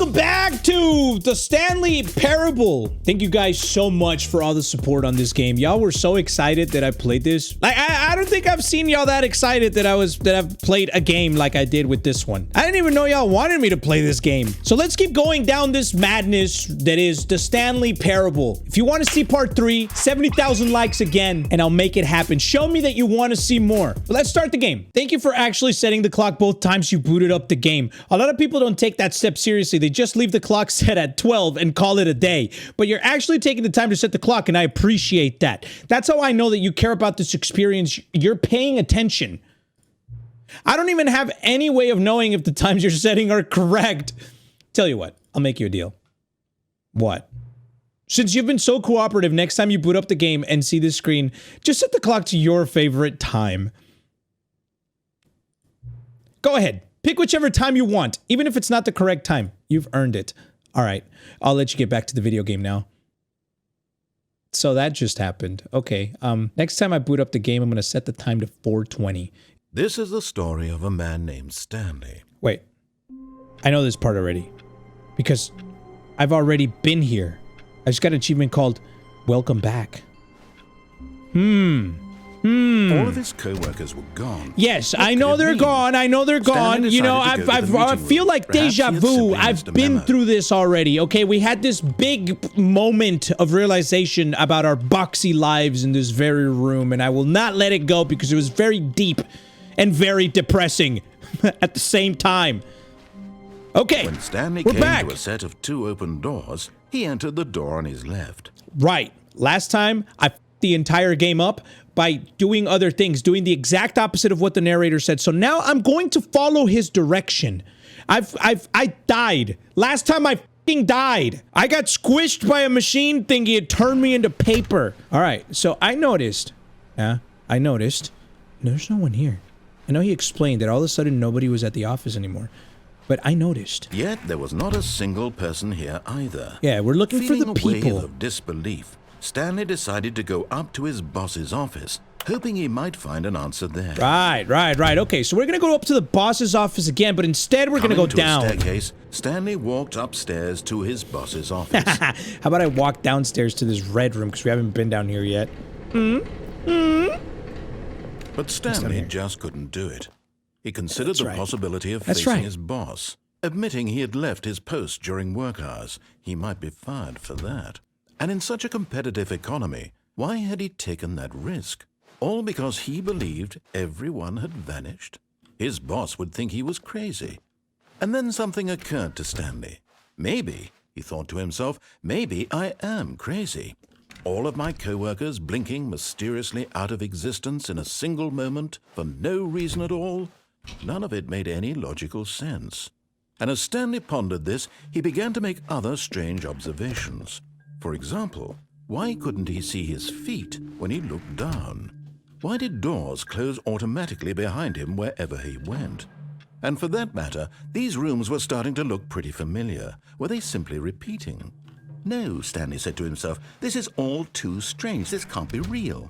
welcome back to the Stanley Parable. Thank you guys so much for all the support on this game. Y'all were so excited that I played this. Like, I don't think I've seen y'all that excited that I've played a game like I did with this one. I didn't even know y'all wanted me to play this game. So let's keep going down this madness that is the Stanley Parable. If you want to see part 3, 70,000 likes again, and I'll make it happen. Show me that you want to see more. But let's start the game. Thank you for actually setting the clock both times you booted up the game. A lot of people don't take that step seriously. They just leave the clock set at 12 and call it a day. But you're actually taking the time to set the clock, and I appreciate that. That's how I know that you care about this experience. You're paying attention. I don't even have any way of knowing if the times you're setting are correct. Tell you what, I'll make you a deal. What? Since you've been so cooperative, next time you boot up the game and see this screen, just set the clock to your favorite time. Go ahead. Pick whichever time you want, even if it's not the correct time. You've earned it. All right, I'll let you get back to the video game now. So that just happened. Okay, next time I boot up the game, I'm gonna set the time to 4:20. This is the story of a man named Stanley. Wait, I know this part already, because I've already been here. I just got an achievement called Welcome Back. All of his co-workers were gone. Yes, I know they're gone. I know they're gone. You know, I feel like deja vu. I've been through this already. Okay, we had this big moment of realization about our boxy lives in this very room, and I will not let it go because it was very deep and very depressing at the same time. Okay, when Stanley we're came back. to a set of 2 open doors, he entered the door on his left. Right. Last time, I f***ed the entire game up by doing other things, doing the exact opposite of what the narrator said. So now I'm going to follow his direction. I died. Last time I f***ing died. I got squished by a machine thingy. It turned me into paper. All right. So I noticed. I noticed. There's no one here. I know he explained that all of a sudden nobody was at the office anymore. But I noticed. Yet there was not a single person here either. Yeah, we're looking for the Feeling a people. wave of disbelief, Stanley decided to go up to his boss's office, hoping he might find an answer there. Right. Okay, so we're gonna go up to the boss's office again, but instead we're gonna go down. Coming to a staircase, Stanley walked upstairs to his boss's office. How about I walk downstairs to this red room, because we haven't been down here yet. But Stanley just couldn't do it. He considered the possibility of That's facing right. his boss. Admitting he had left his post during work hours, he might be fired for that. And in such a competitive economy, why had he taken that risk? All because he believed everyone had vanished? His boss would think he was crazy. And then something occurred to Stanley. Maybe, he thought to himself, maybe I am crazy. All of my co-workers blinking mysteriously out of existence in a single moment for no reason at all? None of it made any logical sense. And as Stanley pondered this, he began to make other strange observations. For example, why couldn't he see his feet when he looked down? Why did doors close automatically behind him wherever he went? And for that matter, these rooms were starting to look pretty familiar. Were they simply repeating? No, Stanley said to himself, this is all too strange. This can't be real.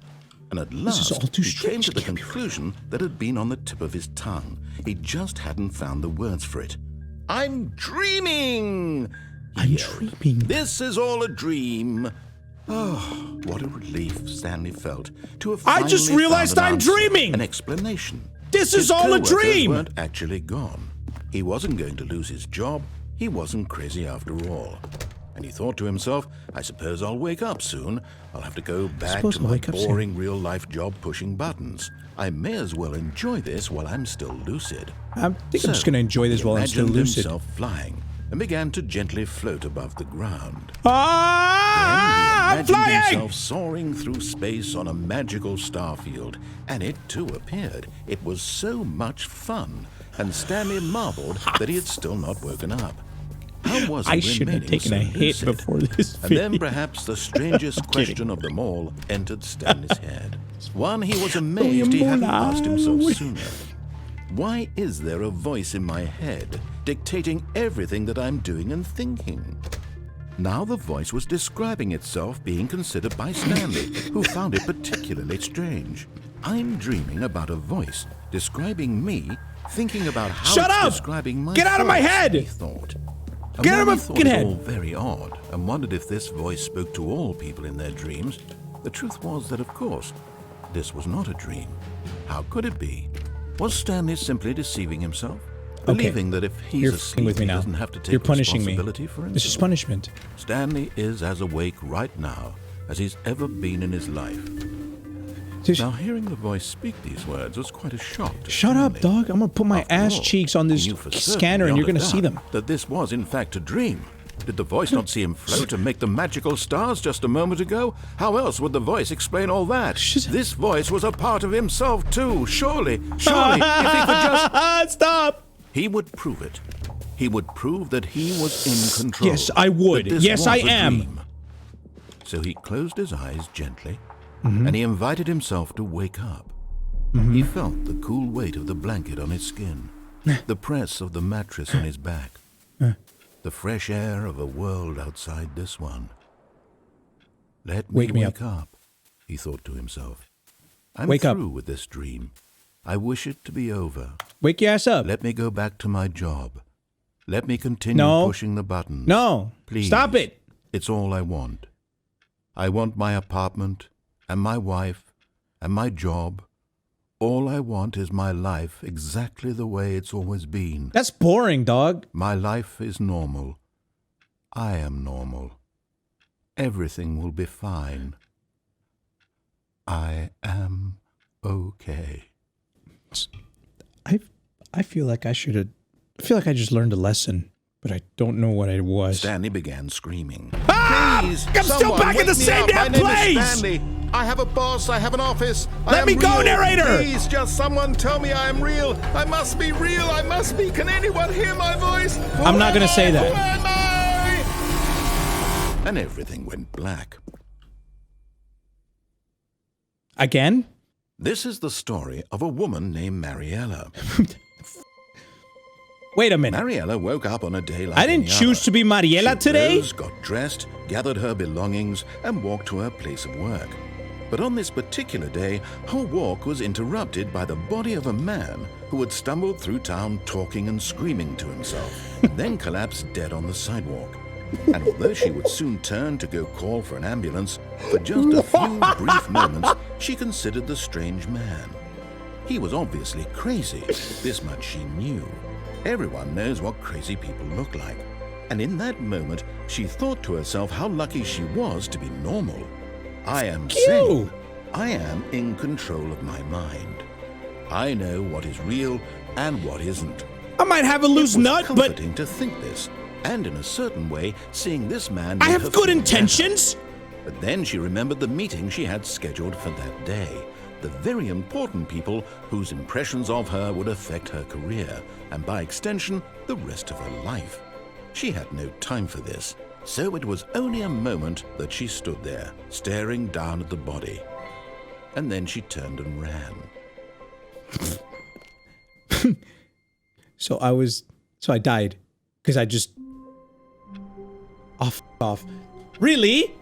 And at last, he came to the conclusion that had been on the tip of his tongue. He just hadn't found the words for it. I'm dreaming! I'm dreaming. This is all a dream. Oh, what a relief Stanley felt to have finally I just realized found an I'm answer, dreaming! an explanation. This is His all a co-workers dream! Weren't actually gone. He wasn't going to lose his job. He wasn't crazy after all. And he thought to himself, I suppose I'll wake up soon. I'll have to go back to my boring real-life job pushing buttons. I may as well enjoy this while I'm still lucid. I think I'm just going to enjoy this while I'm still lucid. He imagined himself flying and began to gently float above the ground. I'm Then he imagined himself soaring through space on a magical starfield, and it too appeared. It was so much fun, and Stanley marveled that he had still not woken up. How was I should have taken a hit before this video. And then perhaps the strangest question of them all entered Stanley's head. One he was amazed he hadn't asked himself sooner. Why is there a voice in my head dictating everything that I'm doing and thinking? Now the voice was describing itself being considered by Stanley, who found it particularly strange. I'm dreaming about a voice describing me, thinking about how it's describing my Get out of my head! He thought. And Get him while a he thought fucking it head. all very odd and wondered if this voice spoke to all people in their dreams, the truth was that, of course, this was not a dream. How could it be? Was Stanley simply deceiving himself? Believing that if he's You're asleep, with me he now. doesn't have to take You're punishing me. responsibility for himself? This is punishment. Stanley is as awake right now as he's ever been in his life. Now, hearing the voice speak these words was quite a shock to Shut up, Stanley. dog. I'm gonna put my After ass all, cheeks on he this knew for certain scanner and you're beyond gonna a see doubt them. that this was in fact a dream. Did the voice not see him float and make the magical stars just a moment ago? How else would the voice explain all that? This voice was a part of himself too, surely, if he could just... Stop! He would prove it. He would prove that he was in control. Yes, I would. that this Yes, was I a am. dream. So he closed his eyes gently, and he invited himself to wake up. He felt the cool weight of the blanket on his skin, the press of the mattress on his back, the fresh air of a world outside this one. Let me wake up, he thought to himself. I'm through with this dream. I wish it to be over. Wake your ass up. Let me go back to my job. Let me continue pushing the buttons. No. Please. Stop it. It's all I want. I want my apartment and my wife and my job. All I want is my life exactly the way it's always been. That's boring, dog. My life is normal. I am normal. Everything will be fine. I am okay. I feel like I should have... I feel like I just learned a lesson, but I don't know what it was. Stanley began screaming. Ah! Please, I'm still back in the same damn place! Stanley. I have a boss. I have an office. Let me go, narrator! Please, just someone tell me I am real. I must be real. I must be. Can anyone hear my voice? I'm not going to say that. Who am I? And everything went black. Again? This is the story of a woman named Mariella. Wait a minute. Mariella woke up on a day like I didn't any choose other. to be Mariella She today. rose, got dressed, gathered her belongings, and walked to her place of work. But on this particular day, her walk was interrupted by the body of a man who had stumbled through town talking and screaming to himself, and then collapsed dead on the sidewalk. And although she would soon turn to go call for an ambulance, for just a few brief moments, she considered the strange man. He was obviously crazy. This much she knew. Everyone knows what crazy people look like. And in that moment, she thought to herself how lucky she was to be normal. I am sane. I am in control of my mind. I know what is real and what isn't. I might have a loose nut, but... It was comforting to think this, and in a certain way, seeing this man... I have good intentions! But then she remembered the meeting she had scheduled for that day. The very important people whose impressions of her would affect her career, and by extension, the rest of her life. She had no time for this, so it was only a moment that she stood there, staring down at the body. And then she turned and ran. So I died. Because I just... Off. Really?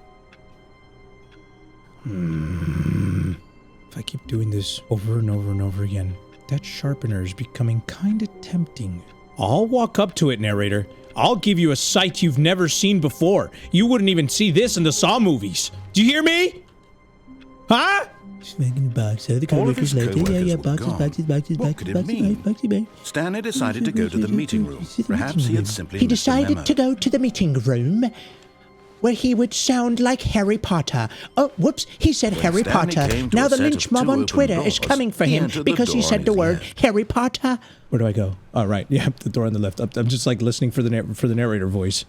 If I keep doing this over and over and over again, that sharpener is becoming kinda tempting. I'll walk up to it, narrator. I'll give you a sight you've never seen before. You wouldn't even see this in the Saw movies. Do you hear me? Huh? All of his co-workers were gone. What could it mean? Stanley decided to go to the meeting room. Perhaps he had simply He missed the memo. decided to go to the meeting room where he would sound like Harry Potter. Oh, whoops, he said When Harry Stanley Potter. came to Now a the set of lynch mob two on open Twitter is doors, coming for he him entered the because he door said on the his word left. Harry Potter. Where do I go? Oh, right. Yeah, the door on the left. I'm just like listening for the narrator voice.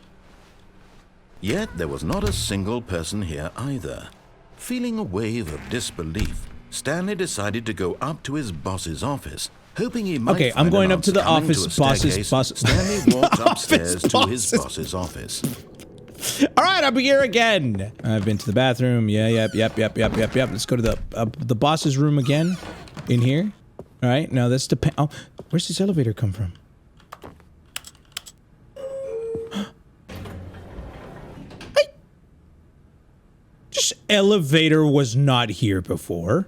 Yet there was not a single person here either. Feeling a wave of disbelief, Stanley decided to go up to his boss's office, hoping he might Okay, find I'm going an up to the answer coming office, to a staircase. Stanley walked upstairs to his boss's office. All right, I'm here again. I've been to the bathroom. Yeah, yep. Let's go to the boss's room again. In here. All right, now that's the... Oh, where's this elevator come from? This elevator was not here before.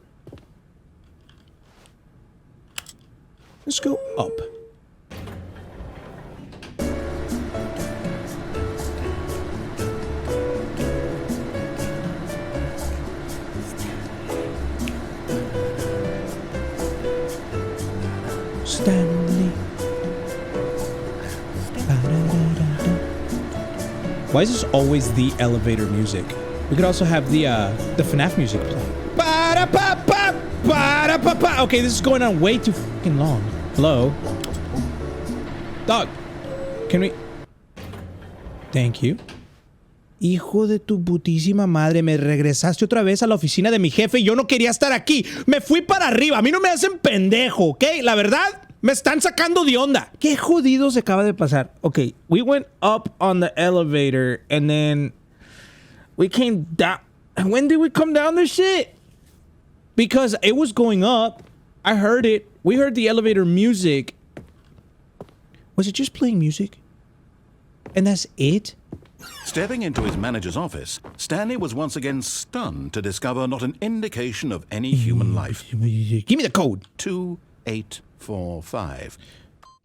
Let's go up. Why is this always the elevator music? We could also have the FNAF music play. Ba-da-pa-pa, ba-da-pa-pa. Okay, this is going on way too fucking long. Hello? Dog, can we... Thank you. Hijo de tu putísima madre, me regresaste otra vez a la oficina de mi jefe y yo no quería estar aquí. Me fui para arriba. A mí no me hacen pendejo, ¿ok? La verdad, me están sacando de onda. ¿Qué jodido se acaba de pasar? Okay, we went up on the elevator and then we came down. When did we come down this shit? Because it was going up. I heard it. We heard the elevator music. Was it just playing music? And that's it? Stepping into his manager's office, Stanley was once again stunned to discover not an indication of any human life. Give me the code. 2845.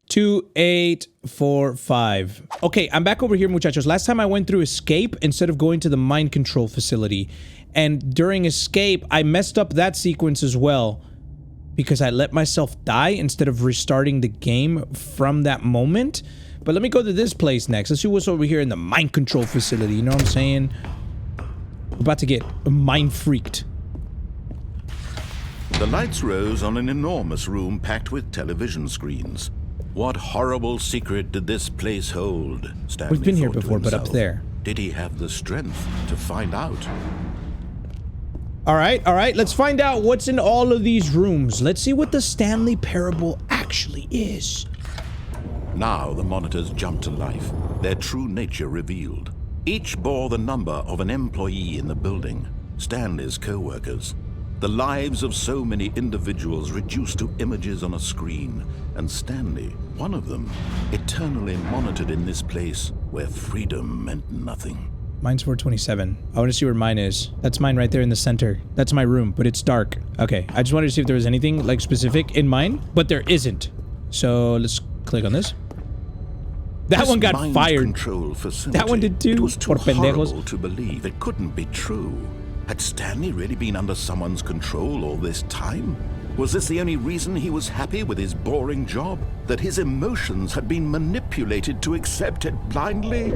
2845. Okay, I'm back over here, muchachos. Last time I went through escape instead of going to the mind control facility. And during escape, I messed up that sequence as well. Because I let myself die instead of restarting the game from that moment. But let me go to this place next. Let's see what's over here in the mind control facility. You know what I'm saying? We're about to get mind freaked. The lights rose on an enormous room packed with television screens. What horrible secret did this place hold? Stanley We've been here thought to before, but up himself. there. Did he have the strength to find out? All right. Let's find out what's in all of these rooms. Let's see what the Stanley Parable actually is. Now the monitors jumped to life, their true nature revealed. Each bore the number of an employee in the building, Stanley's co-workers. The lives of so many individuals reduced to images on a screen, and Stanley, one of them, eternally monitored in this place where freedom meant nothing. Mine's 427. I want to see where mine is. That's mine right there in the center. That's my room, but it's dark. Okay, I just wanted to see if there was anything like specific in mine, but there isn't. So let's click on this. That This one got mind fired. Control facility, That one did too. It was too Por pendejos. horrible to believe. It couldn't be true. Had Stanley really been under someone's control all this time? Was this the only reason he was happy with his boring job? That his emotions had been manipulated to accept it blindly?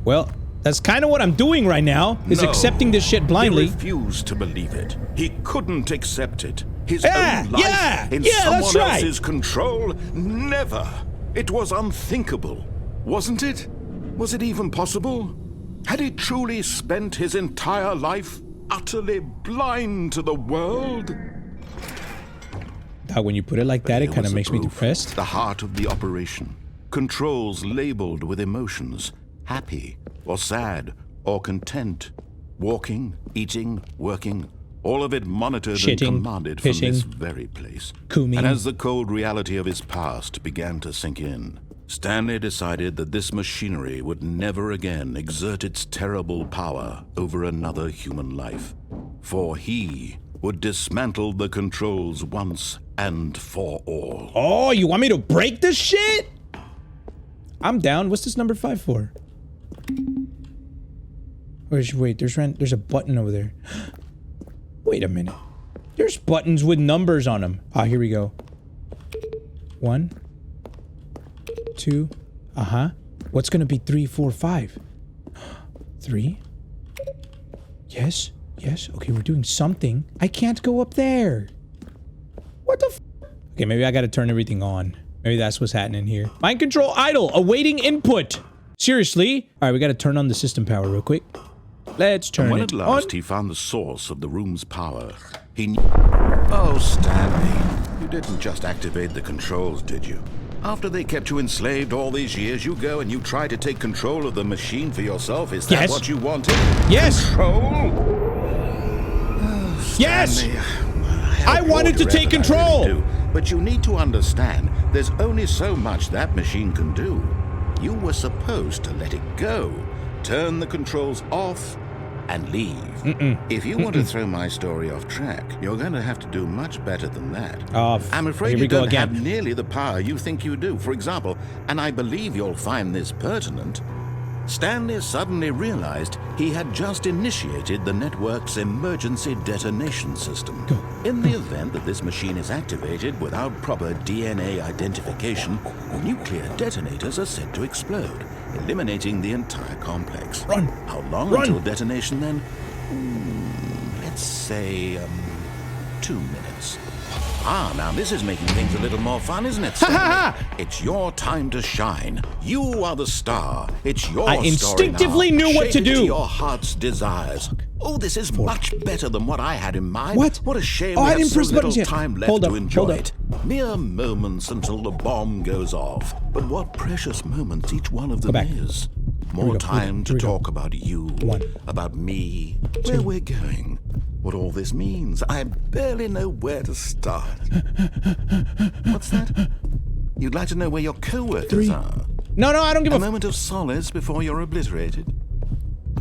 Well, that's kind of what I'm doing right now, is No. accepting this shit blindly. He refused to believe it. He couldn't accept it. His Yeah, own life yeah, in yeah, someone that's right. else's control? Never. It was unthinkable, wasn't it? Was it even possible? Had he truly spent his entire life utterly blind to the world? When you put it like that, it Here kind was of the makes me proof, depressed. The heart of the operation. Controls labeled with emotions. Happy, or sad, or content. Walking, eating, working. All of it monitored Shitting, and commanded from pissing, this very place. cooming. And as the cold reality of his past began to sink in, Stanley decided that this machinery would never again exert its terrible power over another human life. For he would dismantle the controls once and for all. Oh, you want me to break this shit? I'm down. What's this number 5 for? Wait, there's a button over there. Wait a minute. There's buttons with numbers on them. Ah, here we go. 1, 2. What's gonna be 3, 4, 5? 3. Yes. Okay, we're doing something. I can't go up there. What the f? Okay, maybe I gotta turn everything on. Maybe that's what's happening here. Mind control idle, awaiting input. Seriously? All right, we gotta turn on the system power real quick. Let's turn When it at last on. he found the source of the room's power, he knew... Oh, Stanley, you didn't just activate the controls, did you? After they kept you enslaved all these years, you go and you try to take control of the machine for yourself. Is that Yes. what you wanted? Yes. Control? Yes. Stanley, I wanted to take control. But you need to understand, there's only so much that machine can do. You were supposed to let it go, turn the controls off, and leave. If you want to throw my story off track, you're going to have to do much better than that. I'm afraid here we you go don't again. have nearly the power you think you do. For example, and I believe you'll find this pertinent, Stanley suddenly realized he had just initiated the network's emergency detonation system. In the event that this machine is activated without proper DNA identification, nuclear detonators are said to explode, eliminating the entire complex. Run! How long Run! until detonation then? Let's say, 2 minutes. Ah, now this is making things a little more fun, isn't it, Stanley? It's your time to shine. You are the star. It's your I instinctively knew what to do. Your heart's desires. Oh, this is much better than what I had in mind. What? What a shame Oh, we I have didn't so press the little buttons yet. time left Hold up, to enjoy hold up. it. Mere moments until the bomb goes off. But what precious moments each one of them back. is. we More go, time to here we go. talk about you, 1, about me, where we're going, what all this means. I barely know where to start. What's that? You'd like to know where your co-workers 3. are? No, I don't give A a moment of solace before you're obliterated.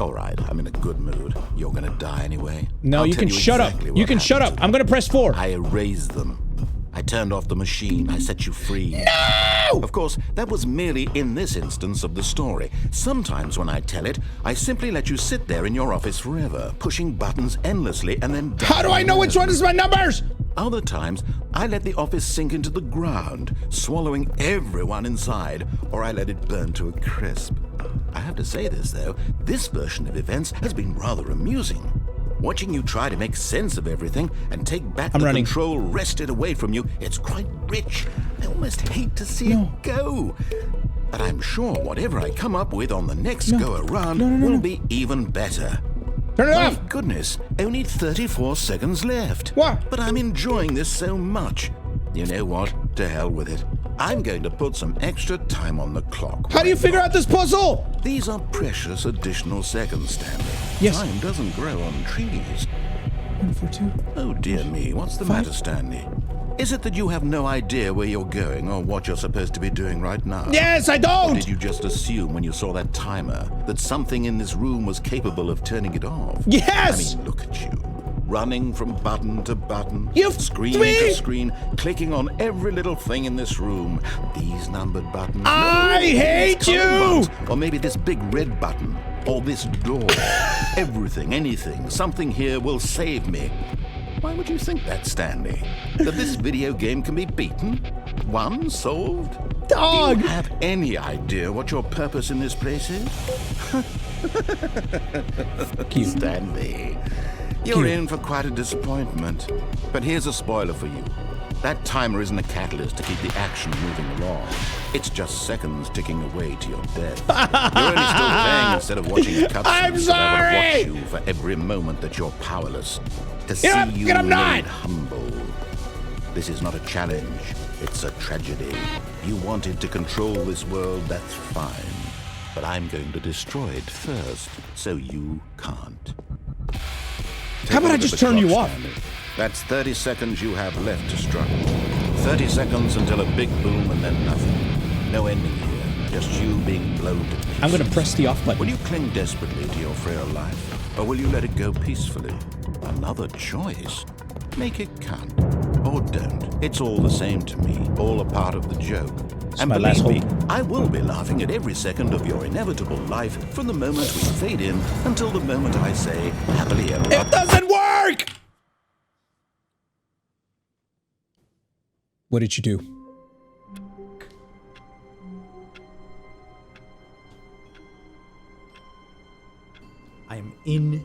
All right, I'm in a good mood. You're gonna die anyway. No, I'll you tell can shut exactly up. what You can shut up. happened to I'm gonna press 4. I erased them. I turned off the machine. I set you free. No! Of course, that was merely in this instance of the story. Sometimes when I tell it, I simply let you sit there in your office forever, pushing buttons endlessly and then... How do I know which one is my numbers? Other times, I let the office sink into the ground, swallowing everyone inside, or I let it burn to a crisp. I have to say this, though, this version of events has been rather amusing. Watching you try to make sense of everything and take back the running. control wrested away from you, it's quite rich. I almost hate to see it go. But I'm sure whatever I come up with on the next go-around will be even better. Turn it My off. goodness, only 34 seconds left. What? But I'm enjoying this so much. You know what? To hell with it. I'm going to put some extra time on the clock. How do you figure out this puzzle? These are precious additional seconds, Stanley. Yes. Time doesn't grow on trees. 1, 4, 2. Oh, dear me. What's the matter, Stanley? Is it that you have no idea where you're going or what you're supposed to be doing right now? Yes, I Or don't. did you just assume when you saw that timer that something in this room was capable of turning it off? Yes. I mean, look at you. Running from button to button, You've screen three- to screen, clicking on every little thing in this room. These numbered buttons. I these hate colored you! buttons. Or maybe this big red button. Or this door. Everything, anything, something here will save me. Why would you think that, Stanley? That this video game can be beaten? Won? Solved? Dog. Do you have any idea what your purpose in this place is? Cute. Stanley, you're in for quite a disappointment. But here's a spoiler for you. That timer isn't a catalyst to keep the action moving along. It's just seconds ticking away to your death. You're only still playing instead of watching a cutscene. I'm sorry! I will watch you for every moment that you're powerless. To see Yeah, you but I'm not! made humble. This is not a challenge. It's a tragedy. You wanted to control this world, that's fine. But I'm going to destroy it first, so you can't. How about I just turn you off? Stanley. That's 30 seconds you have left to struggle. 30 seconds until a big boom and then nothing. No ending here, just you being blown to pieces. I'm gonna press the off button. Will you cling desperately to your frail life, or will you let it go peacefully? Another choice. Make it count, or don't. It's all the same to me, all a part of the joke. And my last believe me, hope. I will be laughing at every second of your inevitable life from the moment we fade in until the moment I say, happily ever It after. doesn't work. What did you do? I'm in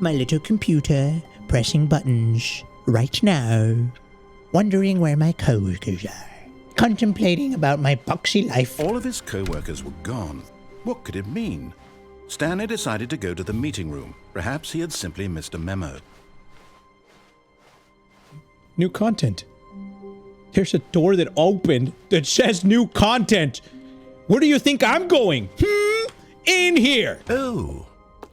my little computer, pressing buttons right now, wondering where my coworkers are, contemplating about my boxy life. All of his co-workers were gone. What could it mean? Stanley decided to go to the meeting room. Perhaps he had simply missed a memo. New content. There's a door that opened that says new content. Where do you think I'm going? In here. Oh,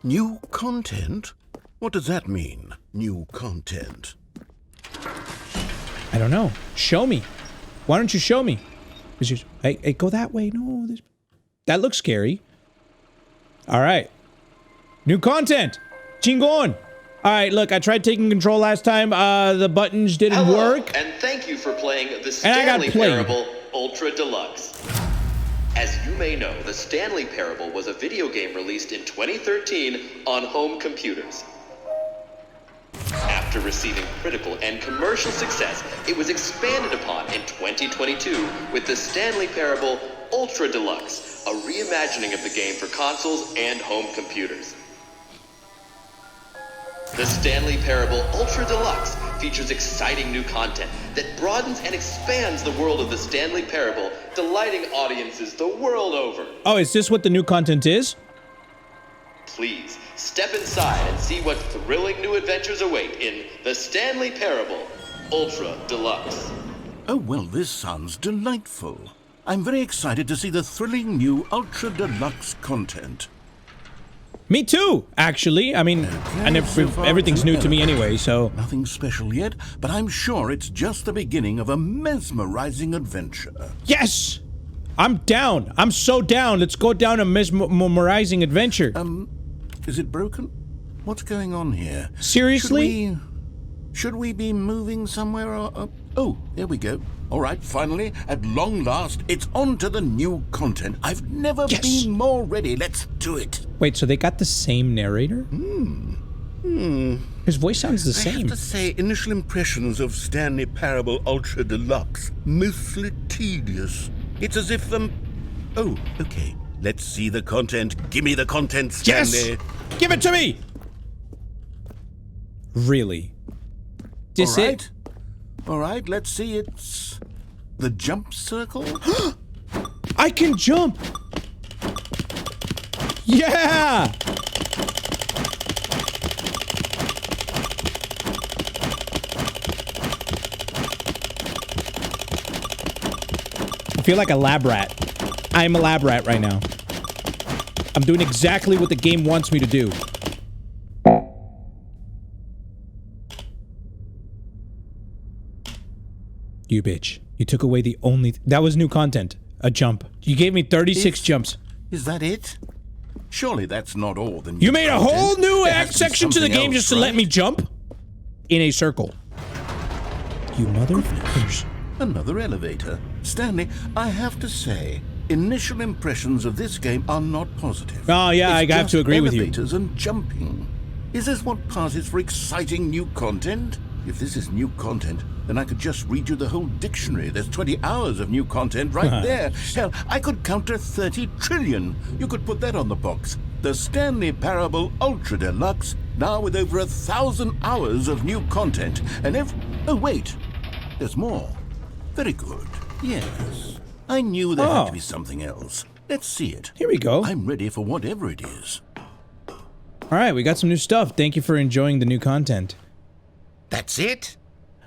new content? What does that mean, new content? I don't know. Show me. Why don't you show me? Hey, go that way. No, that looks scary. All right. New content. Chingon. All right, look, I tried taking control last time. The buttons didn't work. And thank you for playing the And I got Stanley played. Parable Ultra Deluxe. As you may know, the Stanley Parable was a video game released in 2013 on home computers. After receiving critical and commercial success, it was expanded upon in 2022 with the Stanley Parable Ultra Deluxe, a reimagining of the game for consoles and home computers. The Stanley Parable Ultra Deluxe features exciting new content that broadens and expands the world of the Stanley Parable, delighting audiences the world over. Oh, is this what the new content is? Please, step inside and see what thrilling new adventures await in the Stanley Parable Ultra Deluxe. Oh, well, this sounds delightful. I'm very excited to see the thrilling new Ultra Deluxe content. Me too, actually. I mean, everything's new to me anyway, so... Nothing special yet, but I'm sure it's just the beginning of a mesmerizing adventure. Yes! I'm down. I'm so down. Let's go down a mesmerizing adventure. Is it broken? What's going on here? Seriously? Should we be moving somewhere or... Oh, there we go. All right, finally, at long last, it's on to the new content. I've never been more ready. Let's do it. Wait, so they got the same narrator? His voice sounds the same. I have to say, initial impressions of Stanley Parable Ultra Deluxe, mostly tedious. It's as if, Oh, okay. Let's see the content. Give me the content, Stanley. Yes! Give it to me! Really? This it? All right, let's see. It's the jump circle. I can jump! Yeah! I feel like a lab rat. I'm a lab rat right now. I'm doing exactly what the game wants me to do. You bitch. You took away the only... that was new content. A jump. You gave me 36 jumps. Is that it? Surely that's not all the new You made a content. whole new There section to the game just to let me jump? In a circle. You motherfuckers. Another elevator. Stanley, I have to say, initial impressions of this game are not positive. Oh, yeah, I have to agree with you. Elevators and jumping. Is this what passes for exciting new content? If this is new content, then I could just read you the whole dictionary. There's 20 hours of new content right there. Hell, I could count to 30 trillion. You could put that on the box. The Stanley Parable Ultra Deluxe, now with over 1,000 hours of new content. And oh, wait. There's more. Very good. Yes. I knew there had to be something else. Let's see it. Here we go. I'm ready for whatever it is. Alright, we got some new stuff. Thank you for enjoying the new content. That's it?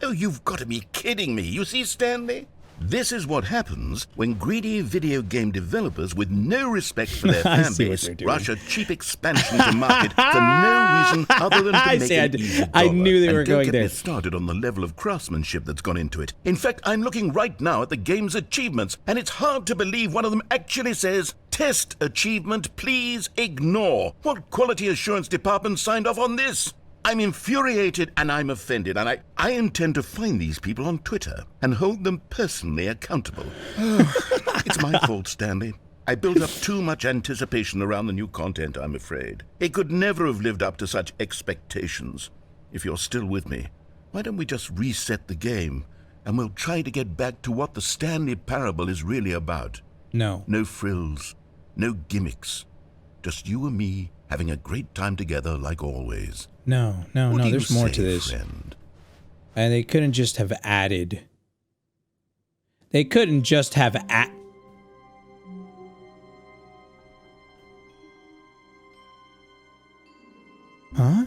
Oh, you've got to be kidding me. You see, Stanley? This is what happens when greedy video game developers with no respect for their fan base rush a cheap expansion to market for no reason other than to make an easy dollar. I knew they were going there. Don't get there. me started on the level of craftsmanship that's gone into it. In fact, I'm looking right now at the game's achievements, and it's hard to believe one of them actually says, "Test achievement, please ignore." What quality assurance department signed off on this? I'm infuriated and I'm offended, and I intend to find these people on Twitter and hold them personally accountable. It's my fault, Stanley. I built up too much anticipation around the new content, I'm afraid. It could never have lived up to such expectations. If you're still with me, why don't we just reset the game and we'll try to get back to what the Stanley Parable is really about? No. No frills, no gimmicks. Just you and me having a great time together like always. No, there's more to this. Friend? And they couldn't just have added. They couldn't just have Huh?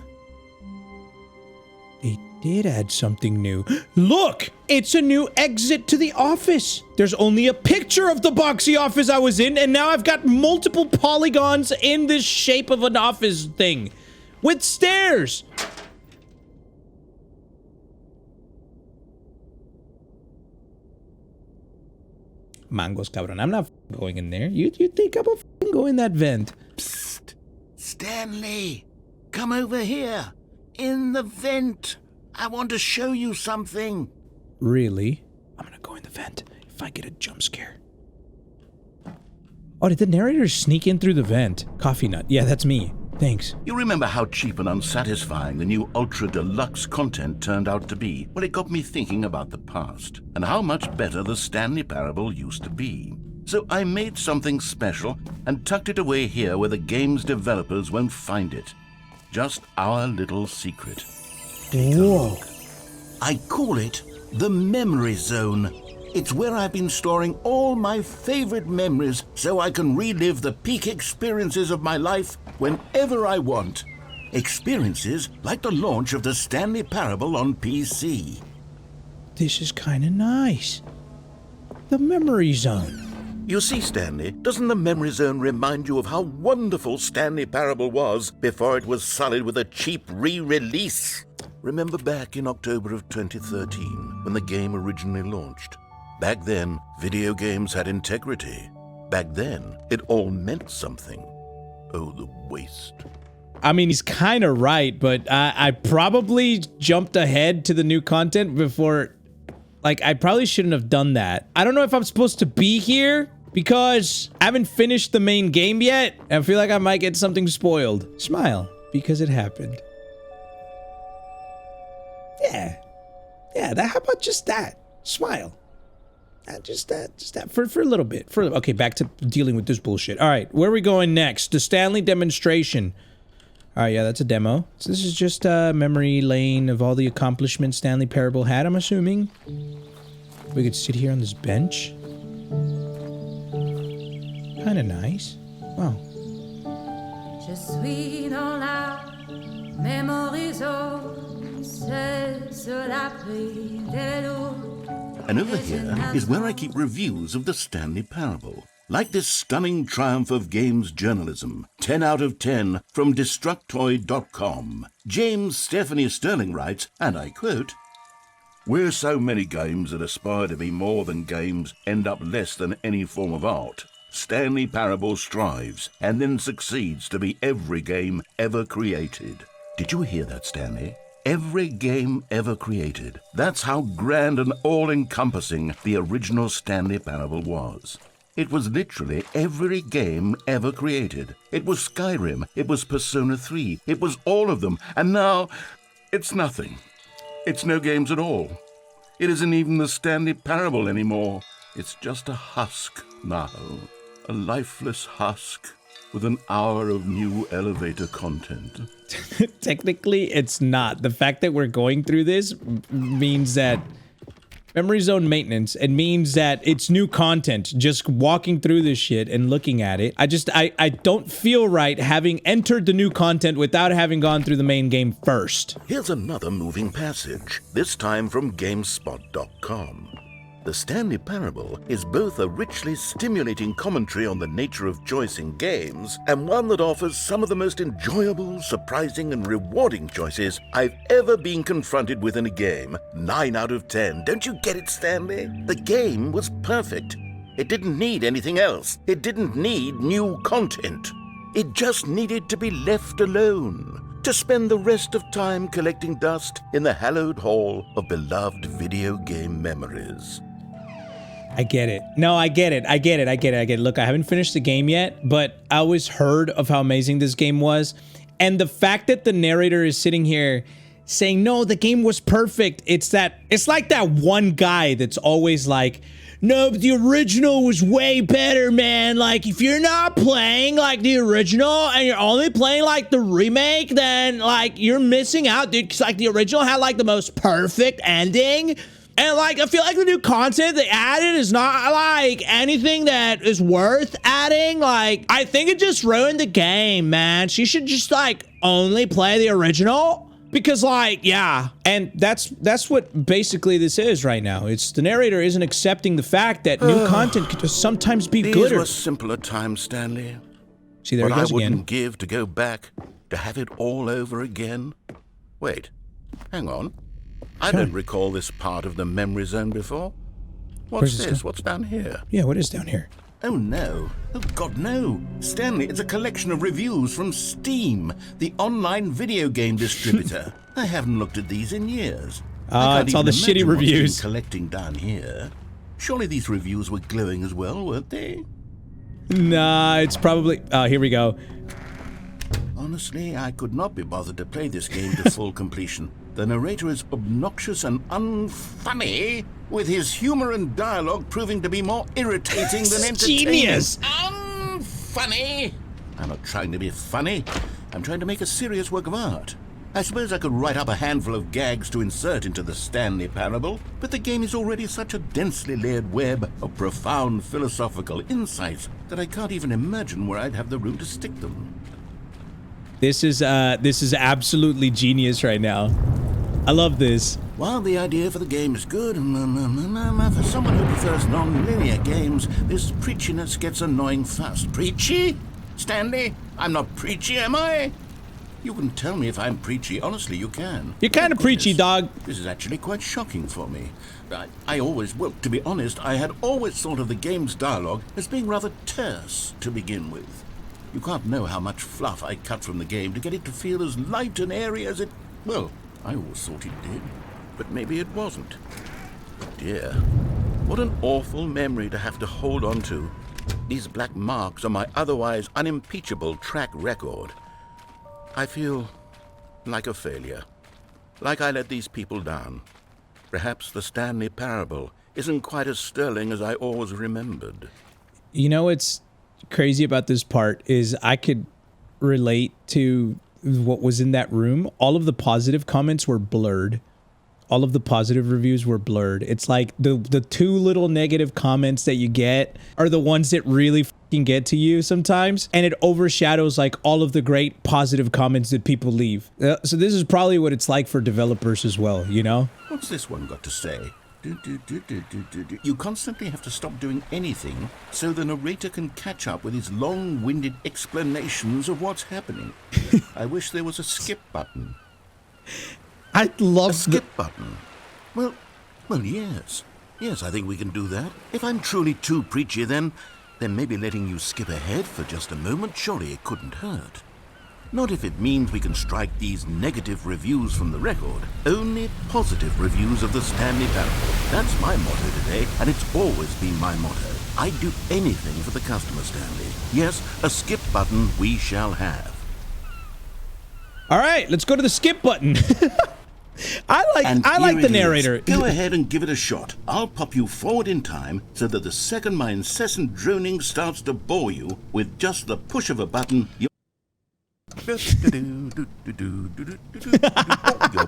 They did add something new. Look! It's a new exit to the office! There's only a picture of the boxy office I was in, and now I've got multiple polygons in this shape of an office thing. With stairs! Mangos, cabron. I'm not going in there. You think I'm gonna go in that vent? Psst! Stanley! Come over here! In the vent! I want to show you something! Really? I'm gonna go in the vent if I get a jump scare. Oh, did the narrator sneak in through the vent? Coffee nut. Yeah, that's me. Thanks. You remember how cheap and unsatisfying the new Ultra Deluxe content turned out to be? Well, it got me thinking about the past and how much better the Stanley Parable used to be. So I made something special and tucked it away here where the game's developers won't find it. Just our little secret. Whoa. I call it the Memory Zone. It's where I've been storing all my favorite memories so I can relive the peak experiences of my life whenever I want. Experiences like the launch of the Stanley Parable on PC. This is kind of nice. The Memory Zone. You see, Stanley, doesn't the Memory Zone remind you of how wonderful Stanley Parable was before it was sullied with a cheap re-release? Remember back in October of 2013 when the game originally launched? Back then, video games had integrity. Back then, it all meant something. Oh, the waste. I mean, he's kind of right, but I probably jumped ahead to the new content before... Like, I probably shouldn't have done that. I don't know if I'm supposed to be here because I haven't finished the main game yet. I feel like I might get something spoiled. Smile, because it happened. Yeah. Yeah, how about just that? Smile. Just that. For a little bit. Okay, back to dealing with this bullshit. All right, where are we going next? The Stanley demonstration. All right, yeah, that's a demo. So this is just a memory lane of all the accomplishments Stanley Parable had, I'm assuming. We could sit here on this bench. Kind of nice. Wow. Je suis dans la memory zone, c'est cela pris de l'eau. And over here is where I keep reviews of the Stanley Parable. Like this stunning triumph of games journalism, 10 out of 10 from Destructoid.com. James Stephanie Sterling writes, and I quote, "Where so many games that aspire to be more than games end up less than any form of art, Stanley Parable strives and then succeeds to be every game ever created." Did you hear that, Stanley? Every game ever created. That's how grand and all-encompassing the original Stanley Parable was. It was literally every game ever created. It was Skyrim, it was Persona 3, it was all of them, and now it's nothing. It's no games at all. It isn't even the Stanley Parable anymore. It's just a husk now, a lifeless husk with an hour of new elevator content. Technically, it's not. The fact that we're going through this means that Memory Zone maintenance, it means that it's new content. Just walking through this shit and looking at it. I don't feel right having entered the new content without having gone through the main game first. Here's another moving passage, this time from GameSpot.com. The Stanley Parable is both a richly stimulating commentary on the nature of choice in games and one that offers some of the most enjoyable, surprising, and rewarding choices I've ever been confronted with in a game. 9 out of 10. Don't you get it, Stanley? The game was perfect. It didn't need anything else. It didn't need new content. It just needed to be left alone, to spend the rest of time collecting dust in the hallowed hall of beloved video game memories. I get it. No, I get it. Look, I haven't finished the game yet, but I always heard of how amazing this game was. And the fact that the narrator is sitting here saying, no, the game was perfect. It's like that one guy that's always like, no, but the original was way better, man. Like, if you're not playing like the original and you're only playing like the remake, then like you're missing out, dude. Cause like the original had like the most perfect ending. And like, I feel like the new content they added is not like anything that is worth adding. Like, I think it just ruined the game, man. She should just like only play the original. Because like, yeah, and that's what basically this is right now. It's the narrator isn't accepting the fact that new content could sometimes be These gooder. were simpler times, Stanley. See, there what he goes I wouldn't again. give to go back, to have it all over again. Wait, hang on. I don't recall this part of the memory zone before. What's this? What's down here? Yeah, what is down here? Oh no. Oh God, no. Stanley, it's a collection of reviews from Steam, the online video game distributor. I haven't looked at these in years. It's all the shitty reviews. Collecting down here. Surely these reviews were glowing as well, weren't they? Nah, it's probably... Oh, here we go. Honestly, I could not be bothered to play this game to full completion. The narrator is obnoxious and unfunny, with his humor and dialogue proving to be more irritating than entertaining. Genius! Unfunny! I'm not trying to be funny. I'm trying to make a serious work of art. I suppose I could write up a handful of gags to insert into the Stanley Parable, but the game is already such a densely layered web of profound philosophical insights that I can't even imagine where I'd have the room to stick them. This is absolutely genius right now. I love this. While the idea for the game is good, for someone who prefers non-linear games, this preachiness gets annoying fast. Preachy? Stanley? I'm not preachy, am I? You can tell me if I'm preachy. Honestly, you can. You're kind of preachy, dog. This is actually quite shocking for me. To be honest, I had always thought of the game's dialogue as being rather terse to begin with. You can't know how much fluff I cut from the game to get it to feel as light and airy as it... Well, I always thought it did, but maybe it wasn't. Dear, what an awful memory to have to hold on to. These black marks on my otherwise unimpeachable track record. I feel like a failure, like I let these people down. Perhaps the Stanley Parable isn't quite as sterling as I always remembered. You know what's crazy about this part is I could relate to what was in that room. All of the positive comments were blurred. All of the positive reviews were blurred. It's like the two little negative comments that you get are the ones that really fucking get to you sometimes, and it overshadows like all of the great positive comments that people leave. So this is probably what it's like for developers as well, you know? What's this one got to say? You constantly have to stop doing anything so the narrator can catch up with his long-winded explanations of what's happening. I wish there was a skip button. I love a skip button. Well, yes. Yes, I think we can do that. If I'm truly too preachy, then maybe letting you skip ahead for just a moment, surely it couldn't hurt. Not if it means we can strike these negative reviews from the record. Only positive reviews of the Stanley Parable. That's my motto today, and it's always been my motto. I'd do anything for the customer, Stanley. Yes, a skip button we shall have. All right, let's go to the skip button. I like the narrator. Go ahead and give it a shot. I'll pop you forward in time so that the second my incessant droning starts to bore you with just the push of a button, you're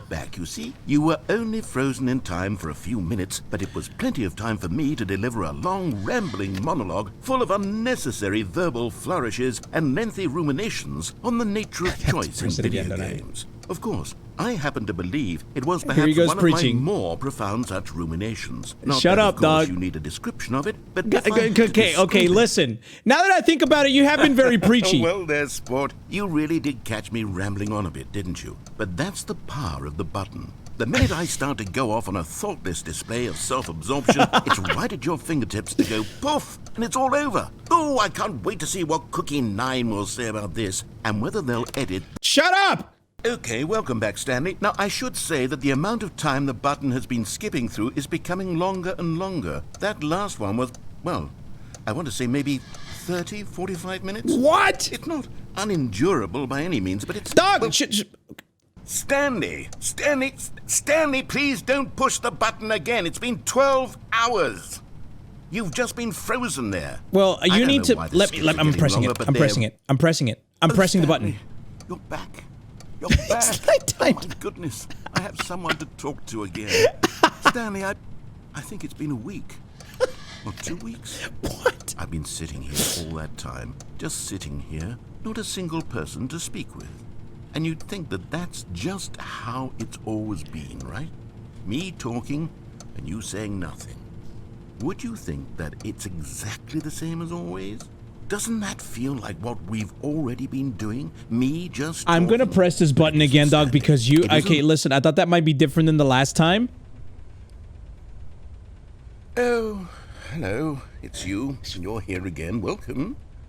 back, you see? You were only frozen in time for a few minutes, but it was plenty of time for me to deliver a long, rambling monologue full of unnecessary verbal flourishes and lengthy ruminations on the nature of choice in video games. Of course, I happen to believe it was perhaps one of my more profound such ruminations. Not Shut that, up, of course, dog. You need a description of it, but okay, listen. Now that I think about it, you have been very preachy. Well, there, sport. You really did catch me rambling on a bit, didn't you? But that's the power of the button. The minute I start to go off on a thoughtless display of self-absorption, it's right at your fingertips to go poof, and it's all over. Oh, I can't wait to see what Cookie 9 will say about this, and whether they'll edit... Shut up! Okay, welcome back, Stanley. Now, I should say that the amount of time the button has been skipping through is becoming longer and longer. That last one was, well, I want to say maybe 30, 45 minutes? What? It's not unendurable by any means, but it's... Dog! Well, Stanley, please don't push the button again. It's been 12 hours. You've just been frozen there. Well, you need to... I'm pressing it. I'm pressing the button. You're back. You're back. It's nighttime. Oh, my goodness. I have someone to talk to again. Stanley, I think it's been a week. Or 2 weeks. What? I've been sitting here all that time. Just sitting here. Not a single person to speak with. And you'd think that that's just how it's always been, right? Me talking and you saying nothing. Would you think that it's exactly the same as always? Doesn't that feel like what we've already been doing? Me just I'm gonna press this button again, dog, because you... Okay, listen, I thought that might be different than the last time. Oh, hello. It's you. You're here again. Welcome.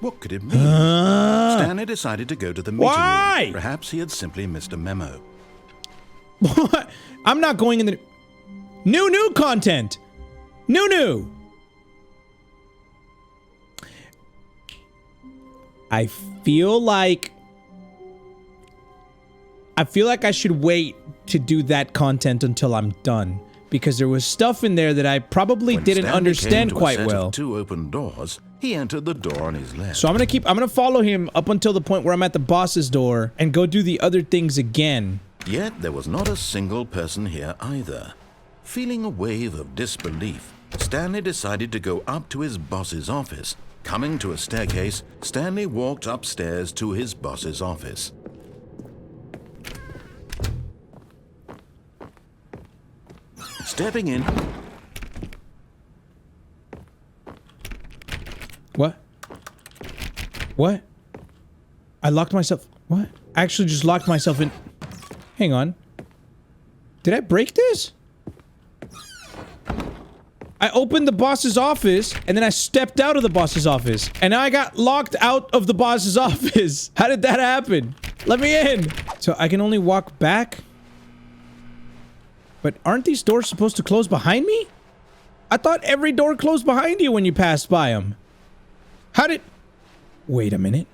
What could it mean? Stanley decided to go to the meeting Why? room. Perhaps he had simply missed a memo. What? I'm not going in the... New content! New! I feel like I should wait to do that content until I'm done. Because there was stuff in there that I probably didn't Stanley understand came to quite a set well. Of 2 open doors. He entered the door on his left. So I'm gonna follow him up until the point where I'm at the boss's door and go do the other things again. Yet there was not a single person here either. Feeling a wave of disbelief, Stanley decided to go up to his boss's office. Coming to a staircase, Stanley walked upstairs to his boss's office. Stepping in... What? I locked myself... What? I actually just locked myself in... Hang on. Did I break this? I opened the boss's office, and then I stepped out of the boss's office. And now I got locked out of the boss's office. How did that happen? Let me in! So I can only walk back? But aren't these doors supposed to close behind me? I thought every door closed behind you when you passed by them. How did... Wait a minute.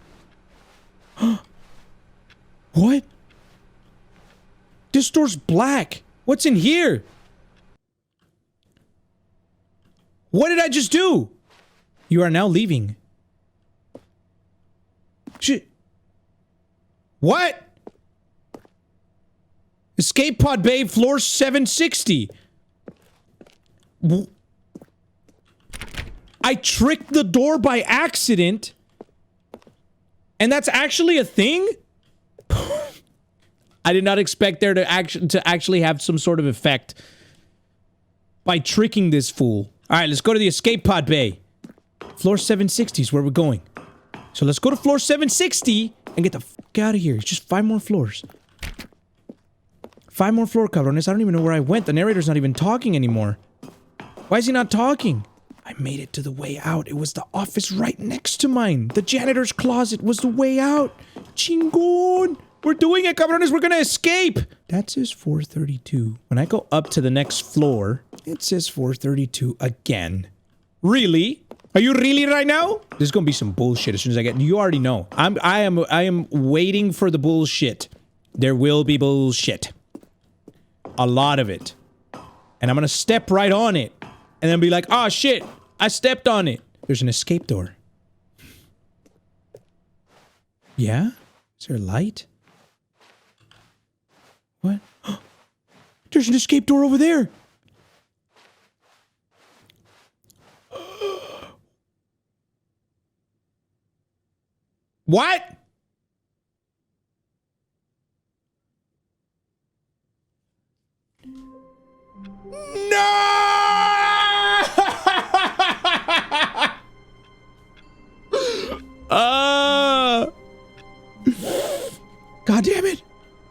What? This door's black. What's in here? What did I just do? You are now leaving. Shit. What? Escape pod bay, floor 760. I tricked the door by accident. And that's actually a thing? I did not expect there to actually have some sort of effect by tricking this fool. Alright, let's go to the escape pod bay. Floor 760 is where we're going. So let's go to floor 760 and get the fuck out of here. It's just 5 more floors. 5 more floor cabrones. I don't even know where I went. The narrator's not even talking anymore. Why is he not talking? I made it to the way out. It was the office right next to mine. The janitor's closet was the way out. Chingon! We're doing it, cabrones. We're gonna escape. That says 432. When I go up to the next floor, it says 432 again. Really? Are you really right now? There's gonna be some bullshit as soon as I get... You already know. I am waiting for the bullshit. There will be bullshit. A lot of it. And I'm gonna step right on it. And then be like, oh shit, I stepped on it. There's an escape door. Yeah? Is there a light? What? There's an escape door over there. What? No! God damn it!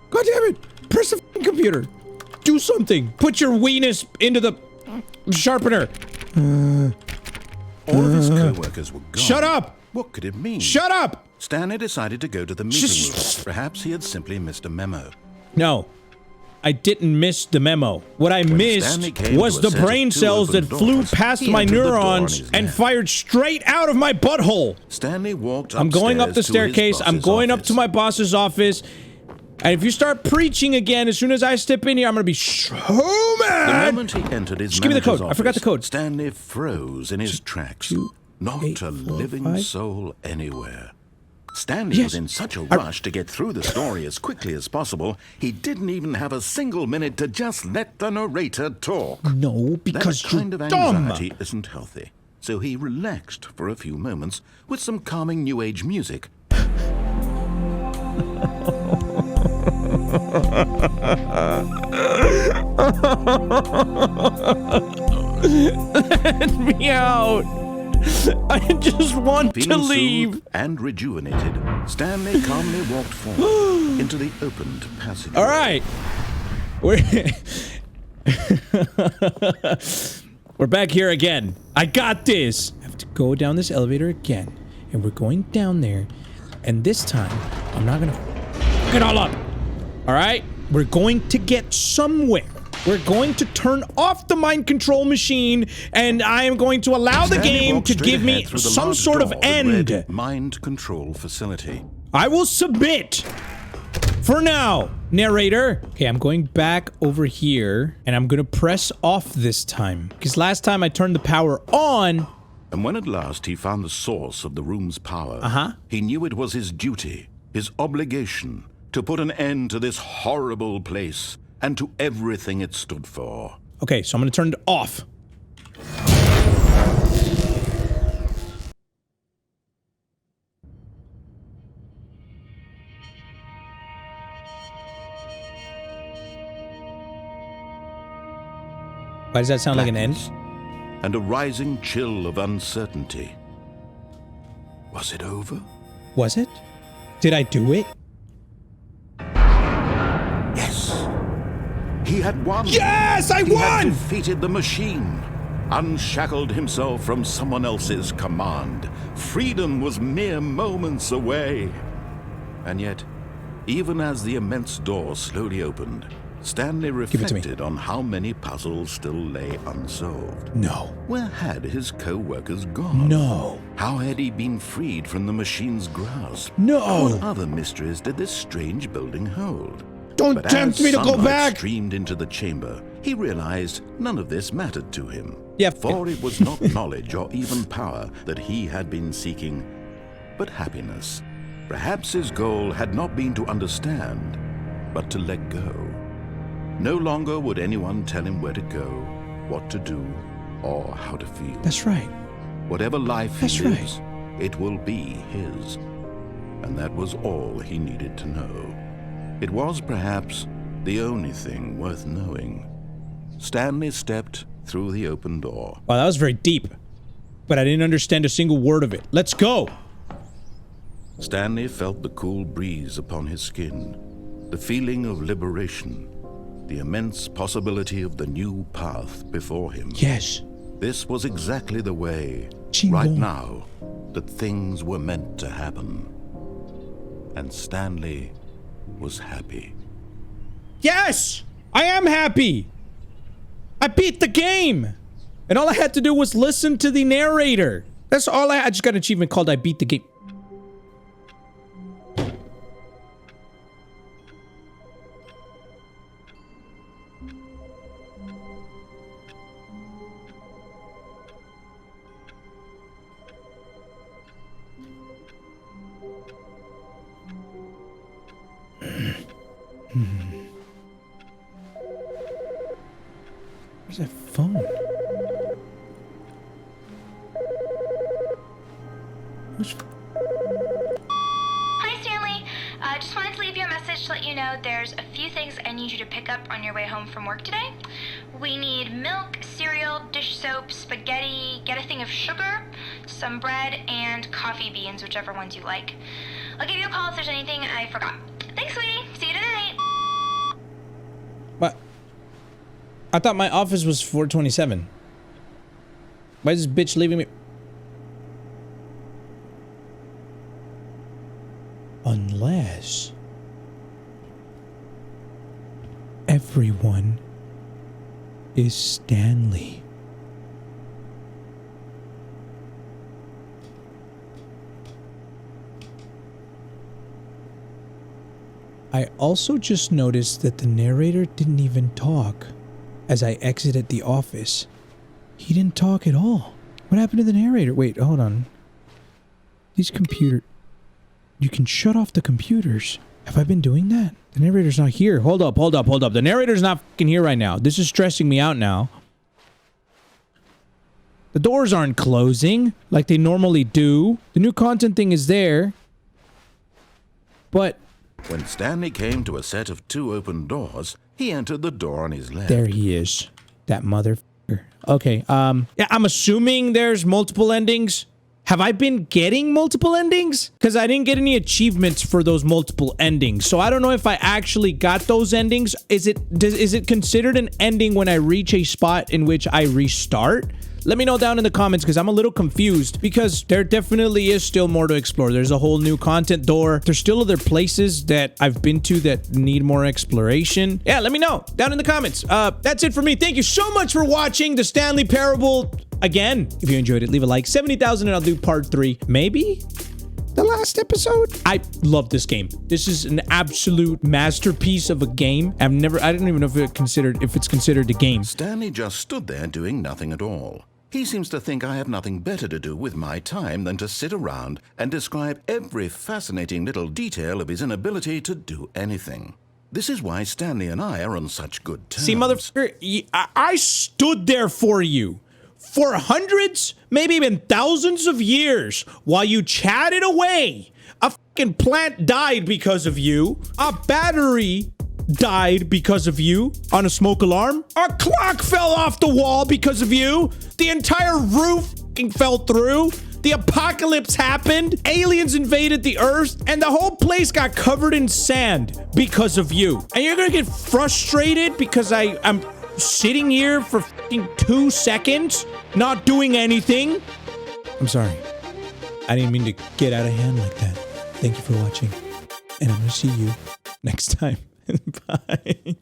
God damn it! Press the f***ing computer. Do something. Put your weenus into the sharpener. All of his co-workers were gone. Shut up! What could it mean? Shut up! Stanley decided to go to the meeting room. Perhaps he had simply missed a memo. No. I didn't miss the memo. What I missed was the brain cells that flew past my neurons and fired straight out of my butthole. Stanley walked I'm going up the staircase. I'm going up to my boss's office. And if you start preaching again, as soon as I step in here, I'm gonna be so mad. The moment he entered his Just give me the code. manager's I forgot the office, code. Stanley froze in his tracks. Not 8, a 4, living 5. soul anywhere. Stanley was in such a rush to get through the story as quickly as possible, he didn't even have a single minute to just let the narrator talk. No, because that kind you're of dumb. anxiety isn't healthy. So he relaxed for a few moments with some calming new age music. Let me out. I just want to leave. Soothed and rejuvenated, Stanley calmly walked forward into the opened passageway. All right. We're back here again. I got this. I have to go down this elevator again. And we're going down there. And this time, I'm not gonna fuck it all up. All right? We're going to get somewhere. We're going to turn off the mind control machine, and I am going to allow the game to give me some sort of end. Mind control facility. I will submit. For now, narrator. Okay, I'm going back over here, and I'm gonna press off this time. Because last time I turned the power on. And when at last he found the source of the room's power, he knew it was his duty, his obligation, to put an end to this horrible place and to everything it stood for. Okay, so I'm gonna turn it off. Why does that sound like an end? And a rising chill of uncertainty. Was it over? Was it? Did I do it? Yes. He had won. Yes, I He had won! defeated the machine, unshackled himself from someone else's command. Freedom was mere moments away. And yet, even as the immense door slowly opened, Stanley reflected on how many puzzles still lay unsolved. No. Where had his co-workers gone? No. How had he been freed from the machine's grasp? No. What other mysteries did this strange building hold? Don't But tempt as me to go sunlight back! streamed into the chamber, he realized none of this mattered to him. Yeah. For it was not knowledge or even power that he had been seeking, but happiness. Perhaps his goal had not been to understand, but to let go. No longer would anyone tell him where to go, what to do, or how to feel. That's right. Whatever life That's he lives, right. it will be his. And that was all he needed to know. It was perhaps the only thing worth knowing. Stanley stepped through the open door. Wow, that was very deep. But I didn't understand a single word of it. Let's go! Stanley felt the cool breeze upon his skin, the feeling of liberation, the immense possibility of the new path before him. Yes. This was exactly the way, Chingon. right now, that things were meant to happen. And Stanley was happy. Yes! I am happy! I beat the game! And all I had to do was listen to the narrator. That's all I just got an achievement called I beat the game. Where's that phone? Hi, Stanley. Just wanted to leave you a message to let you know there's a few things I need you to pick up on your way home from work today. We need milk, cereal, dish soap, spaghetti, get a thing of sugar, some bread, and coffee beans, whichever ones you like. I'll give you a call if there's anything I forgot. Thanks, sweetie. See you tonight. What? I thought my office was 427. Why is this bitch leaving me? Unless everyone is Stanley. I also just noticed that the narrator didn't even talk as I exited the office. He didn't talk at all. What happened to the narrator? Wait, hold on. These computer... You can shut off the computers. Have I been doing that? The narrator's not here. Hold up, hold up, hold up. The narrator's not fucking here right now. This is stressing me out now. The doors aren't closing like they normally do. The new content thing is there. But... When Stanley came to a set of 2 open doors, he entered the door on his left. there he is. That motherfucker. Okay, yeah, I'm assuming there's multiple endings. Have I been getting multiple endings? Because I didn't get any achievements for those multiple endings. So I don't know if I actually got those endings. Is it considered an ending when I reach a spot in which I restart? Let me know down in the comments because I'm a little confused because there definitely is still more to explore. There's a whole new content door. There's still other places that I've been to that need more exploration. Yeah, let me know down in the comments. That's it for me. Thank you so much for watching the Stanley Parable. Again, if you enjoyed it, leave a like. 70,000 and I'll do part 3. Maybe the last episode. I love this game. This is an absolute masterpiece of a game. I don't even know if it's considered a game. Stanley just stood there doing nothing at all. He seems to think I have nothing better to do with my time than to sit around and describe every fascinating little detail of his inability to do anything. This is why Stanley and I are on such good terms. See, motherfucker, I stood there for you for hundreds, maybe even thousands of years while you chatted away. A fucking plant died because of you. A battery died because of you on a smoke alarm. A clock fell off the wall because of you. The entire roof fucking fell through. The apocalypse happened. Aliens invaded the earth and the whole place got covered in sand because of you. And you're gonna get frustrated because I'm sitting here for fucking 2 seconds, not doing anything. I'm sorry. I didn't mean to get out of hand like that. Thank you for watching. And I'm gonna see you next time. Bye.